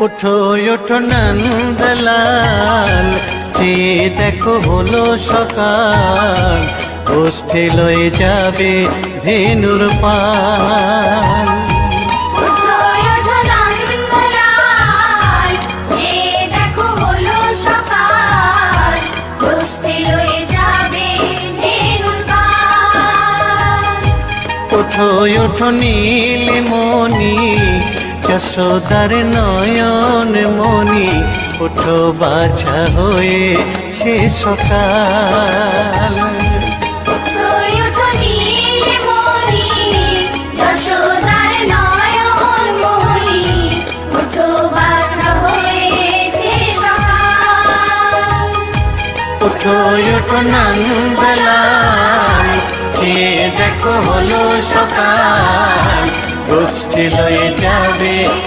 ওঠো ওঠো নন্দলাল, চেয়ে দেখো হলো সকাল, গোষ্ঠী লয়ে যাবে ধেনুর পাল। ওঠো ওঠো নন্দলাল, চেয়ে দেখো হলো সকাল, গোষ্ঠী লয়ে যাবে ধেনুর পাল। ওঠো ওঠো নীলমণি, যশোদার নয়ন মণি, ওঠো বাছা হয়েছে সকাল। ওঠো ওঠো নীলমণি, যশোদার নয়ন মণি, ওঠো বাছা হয়েছে সকাল। ওঠো ওঠো নন্দলাল, চেয়ে দেখো হলো সকাল, গোষ্ঠী লয়ে যাবে